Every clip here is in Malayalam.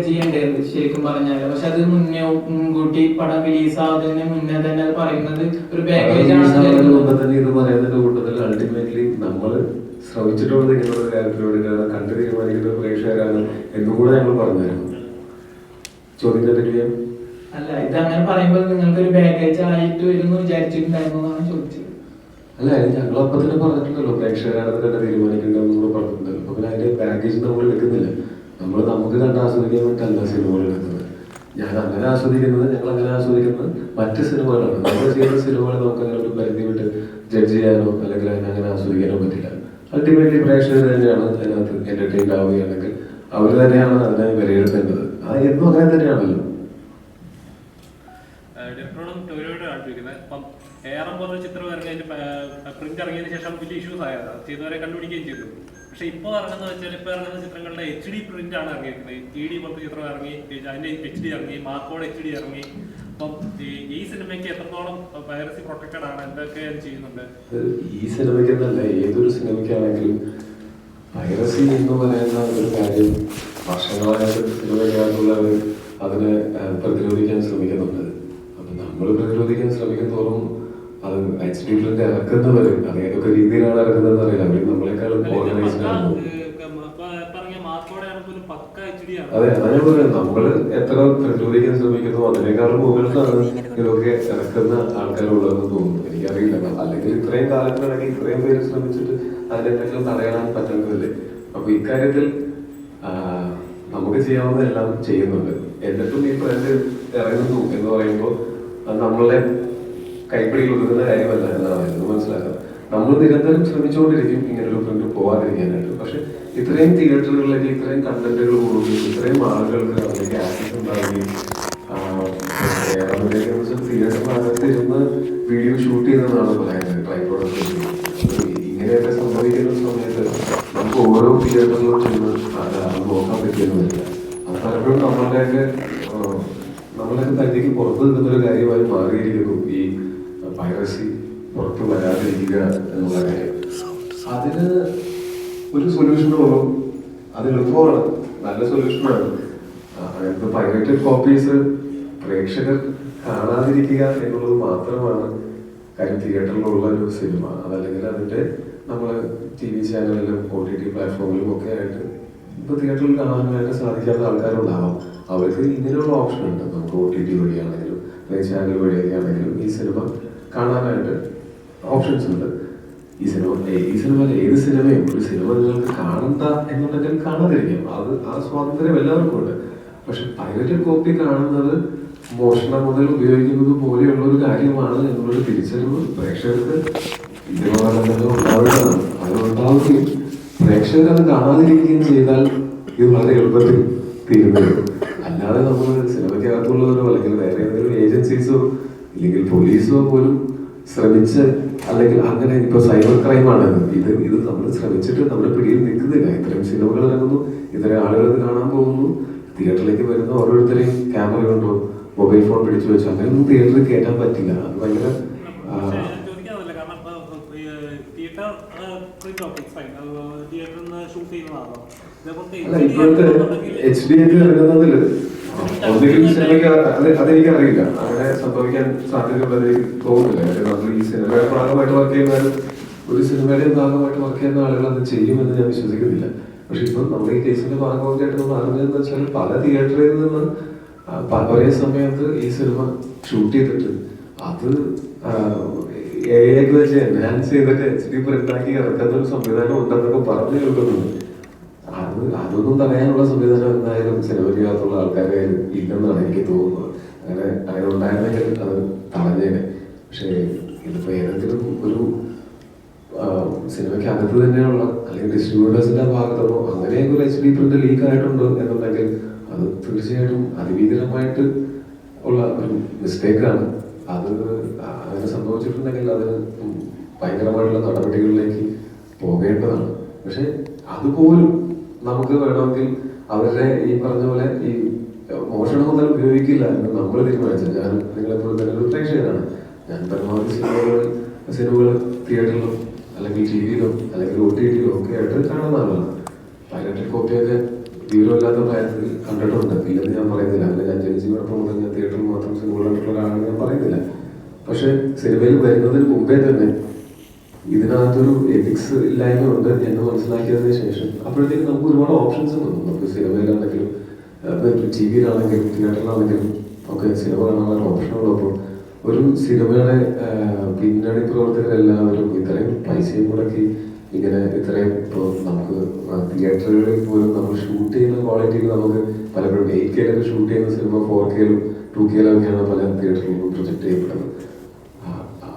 ചെയ്യേണ്ടത് ശരിക്കും പറഞ്ഞാൽ. പക്ഷെ അത് മുൻകൂട്ടി പടം റിലീസ് ആവുന്നതിന് മുന്നേ തന്നെ അത് പറയുന്നത് ഒരു പാക്കേജ് കൂട്ടത്തിൽ അൾട്ടിമേറ്റ്ലി നമ്മൾ ശ്രമിച്ചിട്ടുള്ളത് ഇങ്ങനെയുള്ള കാര്യത്തിലൂടെ കണ്ടു തീരുമാനിക്കുന്ന പ്രേക്ഷകരാണ് എന്നും കൂടെ ഞങ്ങൾ പറഞ്ഞായിരുന്നു. ചോദ്യം അല്ല, ഇത് അങ്ങനെ പറയുമ്പോൾ നിങ്ങൾക്ക് ഒരു പാക്കേജ് ആയിട്ട് വരുന്നു വിചാരിച്ചിട്ടുണ്ടായിരുന്നു എന്നാണ് ചോദിച്ചത്. അല്ല, ഞങ്ങൾ അപ്പൊ തന്നെ പറഞ്ഞിട്ടുണ്ടല്ലോ പ്രേക്ഷകരാണ് തന്നെ തീരുമാനിക്കേണ്ടതെന്ന് പറഞ്ഞിട്ടുണ്ടല്ലോ. അപ്പൊ പിന്നെ അതിന്റെ പാക്കേജ് നമ്മൾ എടുക്കുന്നില്ല. നമുക്ക് കണ്ട് ആസ്വദിക്കാൻ വേണ്ടിയിട്ടല്ല സിനിമകൾ എടുക്കുന്നത്. ഞാൻ അങ്ങനെ ആസ്വദിക്കുന്നത്, ഞങ്ങൾ അങ്ങനെ ആസ്വദിക്കുന്നത് മറ്റ് സിനിമകളാണ്. നമ്മൾ ചെയ്യുന്ന സിനിമകൾ നമുക്ക് അങ്ങനെ ഒരു പരിധി വിട്ട് ജഡ്ജ് ചെയ്യാനോ അല്ലെങ്കിൽ അങ്ങനെ ആസ്വദിക്കാനോ പറ്റില്ല. അൾട്ടിമേറ്റ്ലി പ്രേക്ഷകർ തന്നെയാണ് അതിനകത്ത് എന്റർടൈൻ ആവുകയാണെങ്കിൽ അവർ തന്നെയാണ് അതിനെ വിലയിരുത്തേണ്ടത്. അത് എന്നും അങ്ങനെ തന്നെയാണല്ലോ. ചിത്രം ഇറങ്ങിയതിന് പ്രിന്റ് ഇറങ്ങിയതിനു ശേഷം വലിയ ഇഷ്യൂസ് ആയതാണ്, ചെയ്തവരെ കണ്ടുപിടിക്കുകയും ചെയ്തു. പക്ഷെ ഇപ്പൊ ഇറങ്ങുന്ന വെച്ചാൽ ഇപ്പൊ ഇറങ്ങുന്ന ചിത്രങ്ങളുടെ HD പ്രിന്റ് ആണ് ഇറങ്ങിയിരിക്കുന്നത്. ED പോലത്തെ ചിത്രം ഇറങ്ങി, അതിന്റെ HD ഇറങ്ങി, മാർക്കോഡ് HD ഇറങ്ങി. അപ്പം ഈ സിനിമയ്ക്ക് എത്രത്തോളം പൈറസി പ്രൊട്ടക്റ്റഡ് ആണ്, എന്തൊക്കെ ചെയ്യുന്നുണ്ട്? ഈ സിനിമയ്ക്ക് എന്നല്ല, ഏതൊരു സിനിമയ്ക്കാണെങ്കിലും പൈറസി എന്ന് പറയുന്ന ഒരു കാര്യം വർഷങ്ങളായിട്ട് സിനിമയ്ക്കകത്തുള്ളവർ അതിനെ പ്രതിരോധിക്കാൻ ശ്രമിക്കുന്നുണ്ട്. അപ്പൊ നമ്മൾ പ്രതിരോധിക്കാൻ ശ്രമിക്കും തോറും അത് HD പ്രിന്റ് ഇറക്കുന്നവര് അത് ഏതൊക്കെ രീതിയിലാണ് ഇറക്കുന്നതെന്ന് അറിയില്ല. അവർ നമ്മളെക്കാളും ഓർഗനൈസ്ഡ് ആണ്. അതെ, അതാണ് ഞാൻ പറയുന്നത്. നമ്മള് എത്ര പ്രതിരോധിക്കാൻ ശ്രമിക്കുന്നു അതിനേക്കാളും മുകളിലാണ് ഇതൊക്കെ ഇറക്കുന്ന ആൾക്കാരുള്ളതെന്ന് തോന്നുന്നു. എനിക്കറിയില്ല. അല്ലെങ്കിൽ ഇത്രയും കാലത്തിനിടയ്ക്ക് ഇത്രയും പേര് ശ്രമിച്ചിട്ട് അതിനെന്തെങ്കിലും തടയാൻ പറ്റുന്നതല്ലേ. അപ്പൊ ഇക്കാര്യത്തിൽ നമുക്ക് ചെയ്യാവുന്നതെല്ലാം ചെയ്യുന്നുണ്ട്. എന്നിട്ടും ഈ ട്രെൻഡ് ഇറങ്ങുന്നു എന്ന് പറയുമ്പോൾ അത് നമ്മളുടെ കൈപ്പിടിയിൽ ഒതുങ്ങുന്ന കാര്യമല്ല എന്നാണ് മനസ്സിലാക്കുക. നമ്മൾ നിരന്തരം ശ്രമിച്ചുകൊണ്ടിരിക്കും ഇങ്ങനൊരു ട്രെൻഡ് പോകാതിരിക്കാനായിട്ട്. പക്ഷെ ഇത്രയും തിയേറ്ററുകളിലേക്ക് ഇത്രയും കണ്ടന്റുകൾ കൊടുക്കുകയും ഇത്രയും ആളുകൾക്ക് അതിലേക്ക് ആക്സസ് ഉണ്ടാവുകയും തിയേറ്ററിനകത്ത് ഇരുന്ന് വീഡിയോ ഷൂട്ട് ചെയ്തതെന്നാണ് പറയുന്നത് ട്രൈപോഡ്. ഇങ്ങനെയൊക്കെ സംഭവിക്കുന്ന സമയത്ത് നമുക്ക് ഓരോ തിയേറ്ററിലും ചെന്ന് അത് നോക്കാൻ പറ്റുന്നില്ല. അത് പലപ്പോഴും നമ്മളുടെയൊക്കെ പരിധിക്ക് പുറത്ത് നിൽക്കുന്നൊരു കാര്യമായി മാറിയിരിക്കുന്നു ഈ പൈറസി പുറത്ത് വരാതിരിക്കുക എന്നുള്ള കാര്യം. അതിന് ഒരു സൊല്യൂഷനുള്ളൂ. അത് എളുപ്പമാണ്, നല്ല സൊല്യൂഷനാണ്. അതായത് പൈറേറ്റഡ് കോപ്പീസ് പ്രേക്ഷകർ കാണാതിരിക്കുക എന്നുള്ളത് മാത്രമാണ് കാര്യം. തിയേറ്ററിലുള്ള ഒരു സിനിമ അതല്ലെങ്കിൽ അതിന്റെ നമ്മൾ TV ചാനലിലും OTT പ്ലാറ്റ്ഫോമിലും ഒക്കെ ആയിട്ട് ഇപ്പൊ തിയേറ്ററിൽ കാണാനായിട്ട് സാധിക്കാത്ത ആൾക്കാരുണ്ടാവാം. അവർക്ക് ഇങ്ങനെയുള്ള ഓപ്ഷൻ ഉണ്ട്. നമുക്ക് OTT വഴിയാണെങ്കിലും ചാനൽ വഴിയൊക്കെ ആണെങ്കിലും ഈ സിനിമ കാണാനായിട്ട് ഓപ്ഷൻസ് ഉണ്ട്. ഈ സിനിമ ഏത് സിനിമയും ഒരു സിനിമ നിങ്ങൾക്ക് കാണണ്ട എന്നുണ്ടെങ്കിൽ കാണാതിരിക്കാം. ആ സ്വാതന്ത്ര്യം എല്ലാവർക്കും ഉണ്ട്. പക്ഷെ പൈറേറ്റഡ് കോപ്പി കാണുന്നത് മോഷണം മുതൽ ഉപയോഗിക്കുന്നത് പോലെയുള്ള ഒരു കാര്യമാണ് എന്നുള്ളൊരു തിരിച്ചറിവ് പ്രേക്ഷകർക്ക് ഉണ്ടാവുന്നതാണ്. അത് ഉണ്ടാവുകയും പ്രേക്ഷകർ അത് കാണാതിരിക്കുകയും ചെയ്താൽ ഇത് വളരെ എളുപ്പത്തിൽ തീരുന്നതാണ്. അല്ലാതെ നമ്മൾ സിനിമയ്ക്കകത്തുള്ളവരോ അല്ലെങ്കിൽ വേറെ ഏതെങ്കിലും ഏജൻസീസോ ഇല്ലെങ്കിൽ പോലീസോ പോലും ശ്രമിച്ച് അല്ലെങ്കിൽ അങ്ങനെ ഇപ്പൊ സൈബർ ക്രൈമാണ് ഇത് നമ്മൾ ശ്രമിച്ചിട്ട് നമ്മുടെ പിടിയിൽ നിൽക്കുന്നില്ല. ഇത്തരം സിനിമകൾ ഇറങ്ങുന്നു, ഇത്തരം ആളുകൾ കാണാൻ പോകുന്നു, തിയേറ്ററിലേക്ക് വരുന്ന ഓരോരുത്തരെയും ക്യാമറ കൊണ്ടോ മൊബൈൽ ഫോൺ പിടിച്ചു വെച്ചോ അങ്ങനെയൊന്നും തിയേറ്ററിൽ കയറ്റാൻ പറ്റില്ല. അത് ഭയങ്കര ഇപ്പോഴത്തെ HD ഇറങ്ങുന്നതില് ഒന്നുകിൽ സിനിമയ്ക്ക് അതെനിക്ക് അറിയില്ല, അങ്ങനെ സംഭവിക്കാൻ സാധ്യതയുള്ളത് തോന്നുന്നില്ല. നമ്മൾ ഈ സിനിമയുടെ ഭാഗമായിട്ട് വർക്ക് ചെയ്യുന്ന ഒരു സിനിമയുടെ ഭാഗമായിട്ട് വർക്ക് ചെയ്യുന്ന ആളുകൾ അത് ചെയ്യുമെന്ന് ഞാൻ വിശ്വസിക്കുന്നില്ല. പക്ഷെ ഇപ്പം നമ്മൾ ഈ കേസിന്റെ ഭാഗമായിട്ട് നമ്മൾ അറിഞ്ഞതെന്ന് വെച്ചാൽ പല തിയേറ്ററിൽ നിന്ന് ഒരേ സമയത്ത് ഈ സിനിമ ഷൂട്ട് ചെയ്തിട്ട് അത് AI വെച്ച് എൻഹാൻസ് ചെയ്തിട്ട് HD പ്രിന്റാക്കി ഇറക്കുന്ന ഒരു സംവിധാനം ഉണ്ടെന്നൊക്കെ പറഞ്ഞു കേൾക്കുന്നുണ്ട്. അതൊന്നും തടയാനുള്ള സംവിധാനം എന്തായാലും സിനിമയ്ക്കകത്തുള്ള ആൾക്കാരെ ഇല്ലെന്നാണ് എനിക്ക് തോന്നുന്നത്. അങ്ങനെ ഉണ്ടായിരുന്നെങ്കിൽ അത് തടഞ്ഞേനെ. പക്ഷേ ഇതിപ്പോ ഏതെങ്കിലും ഒരു സിനിമയ്ക്കകത്ത് തന്നെയുള്ള അല്ലെങ്കിൽ ഡിസ്ട്രിബ്യൂട്ടേഴ്സിന്റെ ഭാഗത്തുനിന്നോ അങ്ങനെയൊക്കെ ഒരു HD പ്രിന്റ് ലീക്ക് ആയിട്ടുണ്ട് എന്നുണ്ടെങ്കിൽ അത് തീർച്ചയായിട്ടും അതിഭീകരമായിട്ട് ഉള്ള ഒരു മിസ്റ്റേക്കാണ്. അത് അങ്ങനെ സംഭവിച്ചിട്ടുണ്ടെങ്കിൽ അതിന് ഭയങ്കരമായിട്ടുള്ള നടപടികളിലേക്ക് പോകേണ്ടതാണ്. പക്ഷെ അതുപോലും നമുക്ക് വേണമെങ്കിൽ അവരുടെ ഈ പറഞ്ഞ പോലെ ഈ മോഷണം മുതൽ ഉപയോഗിക്കില്ല എന്ന് നമ്മൾ തീരുമാനിച്ചത്. ഞാൻ നിങ്ങളെപ്പോഴും തന്നെ ഒരു പ്രേക്ഷകനാണ്. ഞാൻ പരമാവധി സിനിമകൾ തിയേറ്ററിലും അല്ലെങ്കിൽ TV യിലോ അല്ലെങ്കിൽ OTT യിലോ ഒക്കെ ആയിട്ട് കാണുന്ന ആളാണ്. പൈറേറ്റഡ് കോപ്പിയൊക്കെ വിവരമില്ലാത്ത പ്രായത്തിൽ കണ്ടിട്ടുണ്ട്, ഇല്ലെന്ന് ഞാൻ പറയുന്നില്ല. അങ്ങനെ ഞാൻ ജനിച്ചു കിടപ്പം മുതൽ ഞാൻ തിയേറ്ററിൽ മാത്രം സിനിമ കണ്ടിട്ടുള്ള ഒരാളാണെന്ന് ഞാൻ പറയുന്നില്ല. പക്ഷെ സിനിമയിൽ വരുന്നതിന് മുമ്പേ തന്നെ ഇതിനകത്തൊരു എത്തിക്സ് ഇല്ലായ്മ ഉണ്ട് എന്ന് മനസ്സിലാക്കിയതിന് ശേഷം അപ്പോഴത്തേക്ക് നമുക്ക് ഒരുപാട് ഓപ്ഷൻസ് ഉണ്ട്. നമുക്ക് സിനിമയിലാണെങ്കിലും ടി വിയിലാണെങ്കിലും തിയേറ്ററിലാണെങ്കിലും ഒക്കെ സിനിമ കാണാനുള്ള ഓപ്ഷനുള്ളപ്പോൾ ഒരു സിനിമയുടെ പിന്നണി പ്രവർത്തകരെല്ലാവരും ഇത്രയും പൈസയും മുടക്കി ഇങ്ങനെ ഇത്രയും ഇപ്പോൾ നമുക്ക് തിയേറ്ററുകളിൽ പോലും നമ്മൾ ഷൂട്ട് ചെയ്യുന്ന ക്വാളിറ്റിയിൽ നമുക്ക് പലപ്പോഴും 8K ഷൂട്ട് ചെയ്യുന്ന സിനിമ 4K-ലും 2K-ലൊക്കെയാണ് പല തിയേറ്ററുകളിലും പ്രൊജക്ട് ചെയ്യപ്പെടുന്നത്.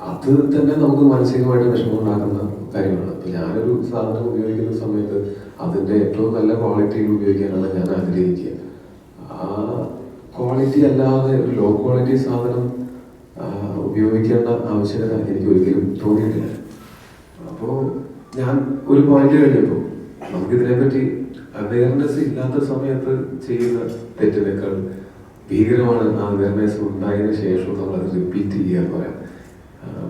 അത് തന്നെ നമുക്ക് മാനസികമായിട്ട് വിഷമം ഉണ്ടാക്കുന്ന കാര്യമാണ്. ഇപ്പം ഞാനൊരു സാധനം ഉപയോഗിക്കുന്ന സമയത്ത് അതിൻ്റെ ഏറ്റവും നല്ല ക്വാളിറ്റിയിൽ ഉപയോഗിക്കാനാണ് ഞാൻ ആഗ്രഹിക്കുക. ആ ക്വാളിറ്റി അല്ലാതെ ഒരു ലോ ക്വാളിറ്റി സാധനം ഉപയോഗിക്കേണ്ട ആവശ്യകത എനിക്ക് ഒരിക്കലും തോന്നിയിട്ടില്ല. അപ്പോൾ ഞാൻ ഒരു പോയിന്റ് കഴിഞ്ഞപ്പോൾ നമുക്കിതിനെപ്പറ്റി അവയർനെസ് ഇല്ലാത്ത സമയത്ത് ചെയ്യുന്ന തെറ്റിനേക്കാൾ ഭീകരമാണ് ആ അവയർനെസ് ഉണ്ടായതിനു ശേഷം നമ്മളത് റിപ്പീറ്റ് ചെയ്യുക എന്ന് പറയാം.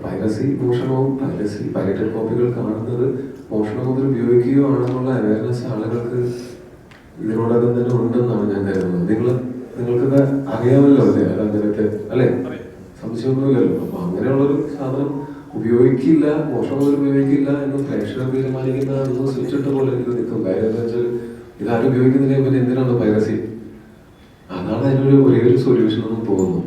പൈറസി മോഷണവും പൈറേറ്റഡ് കോപ്പികൾ കാണുന്നത് മോഷണം മുതൽ ഉപയോഗിക്കുകയോ ആണെന്നുള്ള അവയർനെസ് ആളുകൾക്ക് ഇതിനോടകം തന്നെ ഉണ്ടെന്നാണ് ഞാൻ കരുതുന്നത്. നിങ്ങൾക്കൊക്കെ അറിയാമല്ലോ അല്ലേ അതങ്ങനത്തെ അല്ലേ, സംശയമൊന്നുമില്ലല്ലോ. അപ്പൊ അങ്ങനെയുള്ളൊരു സാധനം ഉപയോഗിക്കില്ല, മോഷണം മുതൽ ഉപയോഗിക്കില്ല എന്ന് പ്രേക്ഷകർ തീരുമാനിക്കുന്ന ഒന്ന് സ്വിച്ചിട്ട പോലെ എനിക്ക് നിൽക്കും. കാര്യം എന്താ വെച്ചാൽ ഇതാരും ഉപയോഗിക്കുന്നതിനെ പറ്റി എന്തിനാണ് പൈറസി? അതാണ് അതിനൊരു ഒരേ ഒരു സൊല്യൂഷൻ എന്ന് തോന്നുന്നു.